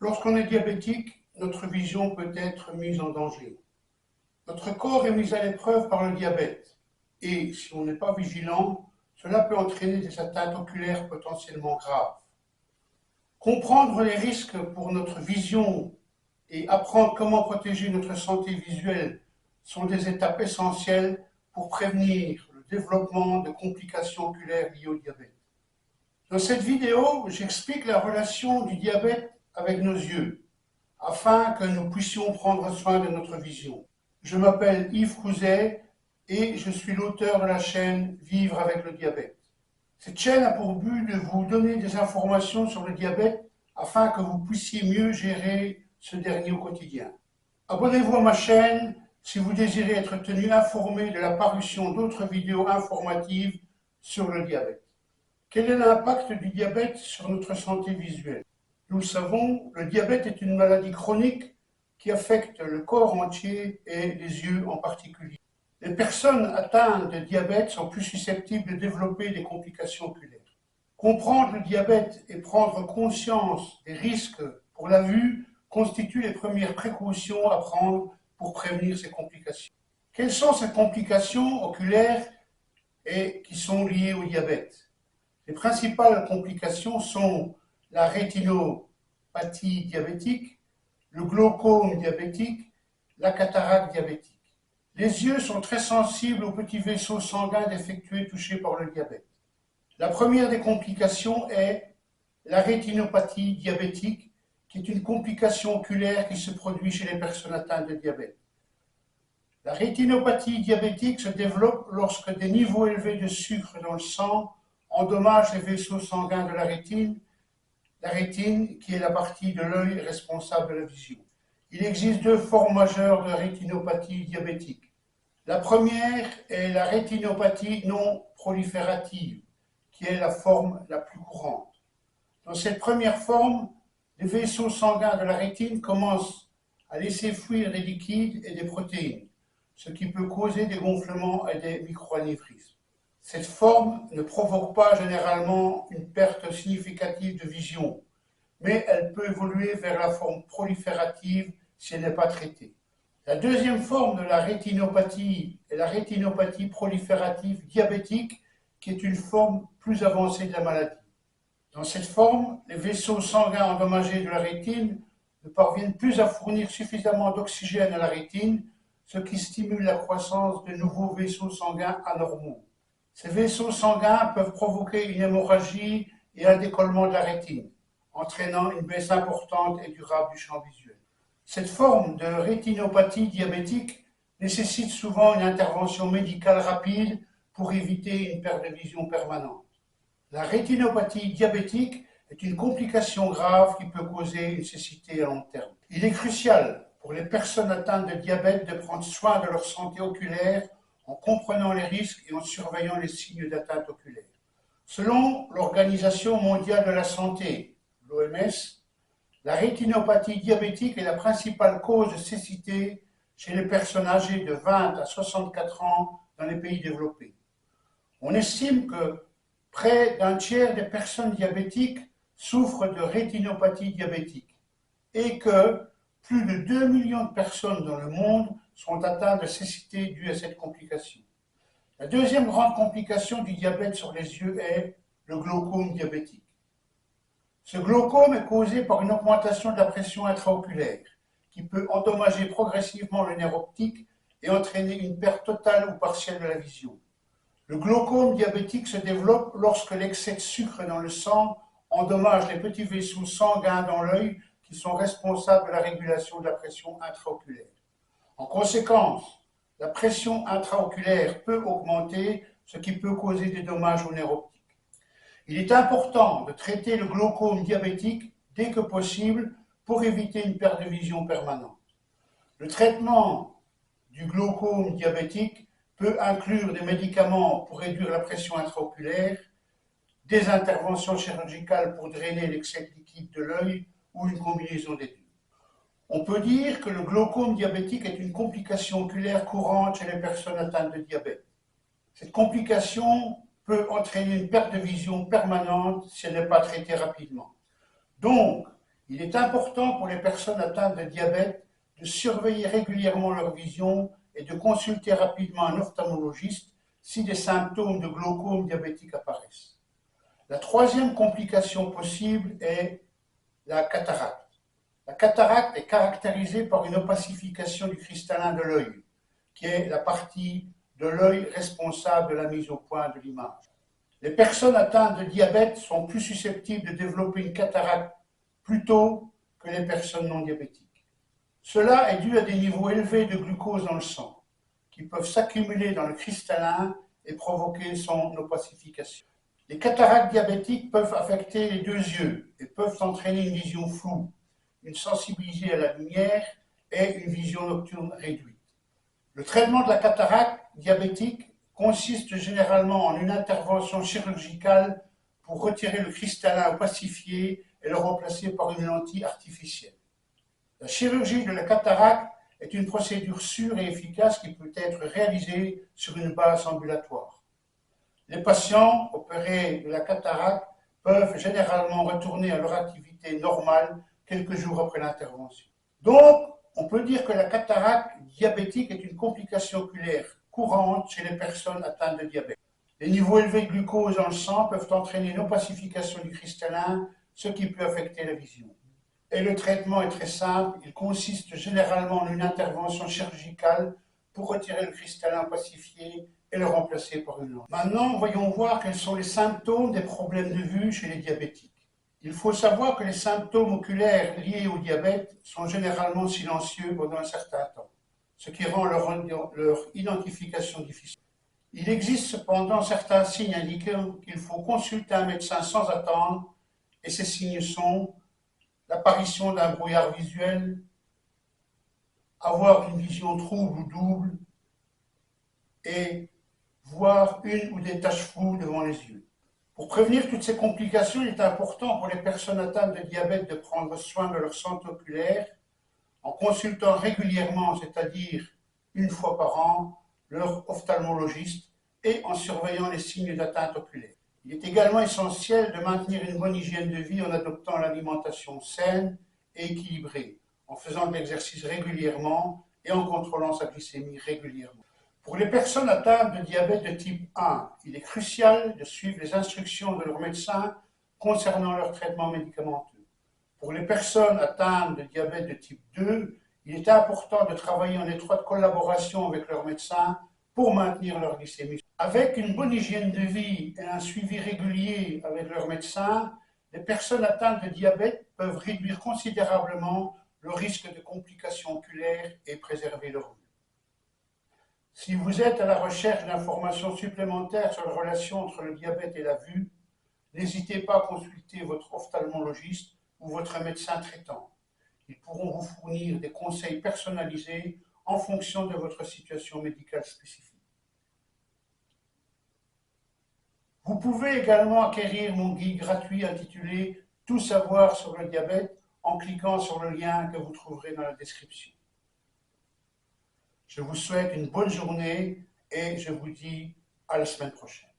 Lorsqu'on est diabétique, notre vision peut être mise en danger. Notre corps est mis à l'épreuve par le diabète et, si on n'est pas vigilant, cela peut entraîner des atteintes oculaires potentiellement graves. Comprendre les risques pour notre vision et apprendre comment protéger notre santé visuelle sont des étapes essentielles pour prévenir le développement de complications oculaires liées au diabète. Dans cette vidéo, j'explique la relation du diabète avec nos yeux, afin que nous puissions prendre soin de notre vision. Je m'appelle Yves Couzet et je suis l'auteur de la chaîne Vivre avec le diabète. Cette chaîne a pour but de vous donner des informations sur le diabète afin que vous puissiez mieux gérer ce dernier au quotidien. Abonnez-vous à ma chaîne si vous désirez être tenu informé de la parution d'autres vidéos informatives sur le diabète. Quel est l'impact du diabète sur notre santé visuelle? Nous le savons, le diabète est une maladie chronique qui affecte le corps entier et les yeux en particulier. Les personnes atteintes de diabète sont plus susceptibles de développer des complications oculaires. Comprendre le diabète et prendre conscience des risques pour la vue constituent les premières précautions à prendre pour prévenir ces complications. Quelles sont ces complications oculaires et qui sont liées au diabète? Les principales complications sont la rétinopathie diabétique, le glaucome diabétique, la cataracte diabétique. Les yeux sont très sensibles aux petits vaisseaux sanguins défectueux touchés par le diabète. La première des complications est la rétinopathie diabétique, qui est une complication oculaire qui se produit chez les personnes atteintes de diabète. La rétinopathie diabétique se développe lorsque des niveaux élevés de sucre dans le sang endommagent les vaisseaux sanguins de la rétine qui est la partie de l'œil responsable de la vision. Il existe deux formes majeures de rétinopathie diabétique. La première est la rétinopathie non proliférative, qui est la forme la plus courante. Dans cette première forme, les vaisseaux sanguins de la rétine commencent à laisser fuir des liquides et des protéines, ce qui peut causer des gonflements et des microanévrismes. Cette forme ne provoque pas généralement une perte significative de vision, mais elle peut évoluer vers la forme proliférative si elle n'est pas traitée. La deuxième forme de la rétinopathie est la rétinopathie proliférative diabétique, qui est une forme plus avancée de la maladie. Dans cette forme, les vaisseaux sanguins endommagés de la rétine ne parviennent plus à fournir suffisamment d'oxygène à la rétine, ce qui stimule la croissance de nouveaux vaisseaux sanguins anormaux. Ces vaisseaux sanguins peuvent provoquer une hémorragie et un décollement de la rétine, entraînant une baisse importante et durable du champ visuel. Cette forme de rétinopathie diabétique nécessite souvent une intervention médicale rapide pour éviter une perte de vision permanente. La rétinopathie diabétique est une complication grave qui peut causer une cécité à long terme. Il est crucial pour les personnes atteintes de diabète de prendre soin de leur santé oculaire en comprenant les risques et en surveillant les signes d'atteinte oculaire. Selon l'Organisation mondiale de la santé, l'OMS, la rétinopathie diabétique est la principale cause de cécité chez les personnes âgées de 20 à 64 ans dans les pays développés. On estime que près d'un tiers des personnes diabétiques souffrent de rétinopathie diabétique et que plus de 2 millions de personnes dans le monde sont atteintes de cécité due à cette complication. La deuxième grande complication du diabète sur les yeux est le glaucome diabétique. Ce glaucome est causé par une augmentation de la pression intraoculaire qui peut endommager progressivement le nerf optique et entraîner une perte totale ou partielle de la vision. Le glaucome diabétique se développe lorsque l'excès de sucre dans le sang endommage les petits vaisseaux sanguins dans l'œil qui sont responsables de la régulation de la pression intraoculaire. En conséquence, la pression intraoculaire peut augmenter, ce qui peut causer des dommages au nerf optique. Il est important de traiter le glaucome diabétique dès que possible pour éviter une perte de vision permanente. Le traitement du glaucome diabétique peut inclure des médicaments pour réduire la pression intraoculaire, des interventions chirurgicales pour drainer l'excès de liquide de l'œil ou une combinaison des deux. On peut dire que le glaucome diabétique est une complication oculaire courante chez les personnes atteintes de diabète. Cette complication peut entraîner une perte de vision permanente si elle n'est pas traitée rapidement. Donc, Il est important pour les personnes atteintes de diabète de surveiller régulièrement leur vision et de consulter rapidement un ophtalmologiste si des symptômes de glaucome diabétique apparaissent. La troisième complication possible est la cataracte. La cataracte est caractérisée par une opacification du cristallin de l'œil, qui est la partie de l'œil responsable de la mise au point de l'image. Les personnes atteintes de diabète sont plus susceptibles de développer une cataracte plus tôt que les personnes non diabétiques. Cela est dû à des niveaux élevés de glucose dans le sang, qui peuvent s'accumuler dans le cristallin et provoquer son opacification. Les cataractes diabétiques peuvent affecter les deux yeux et peuvent entraîner une vision floue, une sensibilité à la lumière et une vision nocturne réduite. Le traitement de la cataracte diabétique consiste généralement en une intervention chirurgicale pour retirer le cristallin opacifié et le remplacer par une lentille artificielle. La chirurgie de la cataracte est une procédure sûre et efficace qui peut être réalisée sur une base ambulatoire. Les patients opérés de la cataracte peuvent généralement retourner à leur activité normale quelques jours après l'intervention. Donc, on peut dire que la cataracte diabétique est une complication oculaire courante chez les personnes atteintes de diabète. Les niveaux élevés de glucose dans le sang peuvent entraîner une opacification du cristallin, ce qui peut affecter la vision. Et le traitement est très simple, il consiste généralement en une intervention chirurgicale pour retirer le cristallin opacifié et le remplacer par une lentille. Maintenant, voyons voir quels sont les symptômes des problèmes de vue chez les diabétiques. Il faut savoir que les symptômes oculaires liés au diabète sont généralement silencieux pendant un certain temps, ce qui rend leur identification difficile. Il existe cependant certains signes indiquant qu'il faut consulter un médecin sans attendre, et ces signes sont l'apparition d'un brouillard visuel, avoir une vision trouble ou double, et voir une ou des taches floues devant les yeux. Pour prévenir toutes ces complications, il est important pour les personnes atteintes de diabète de prendre soin de leur santé oculaire en consultant régulièrement, c'est-à-dire une fois par an, leur ophtalmologiste et en surveillant les signes d'atteinte oculaire. Il est également essentiel de maintenir une bonne hygiène de vie en adoptant l'alimentation saine et équilibrée, en faisant de l'exercice régulièrement et en contrôlant sa glycémie régulièrement. Pour les personnes atteintes de diabète de type 1, il est crucial de suivre les instructions de leur médecin concernant leur traitement médicamenteux. Pour les personnes atteintes de diabète de type 2, il est important de travailler en étroite collaboration avec leur médecin pour maintenir leur glycémie. Avec une bonne hygiène de vie et un suivi régulier avec leur médecin, les personnes atteintes de diabète peuvent réduire considérablement le risque de complications oculaires et préserver leur vue. Si vous êtes à la recherche d'informations supplémentaires sur la relation entre le diabète et la vue, n'hésitez pas à consulter votre ophtalmologiste ou votre médecin traitant. Ils pourront vous fournir des conseils personnalisés en fonction de votre situation médicale spécifique. Vous pouvez également acquérir mon guide gratuit intitulé « Tout savoir sur le diabète » en cliquant sur le lien que vous trouverez dans la description. Je vous souhaite une bonne journée et je vous dis à la semaine prochaine.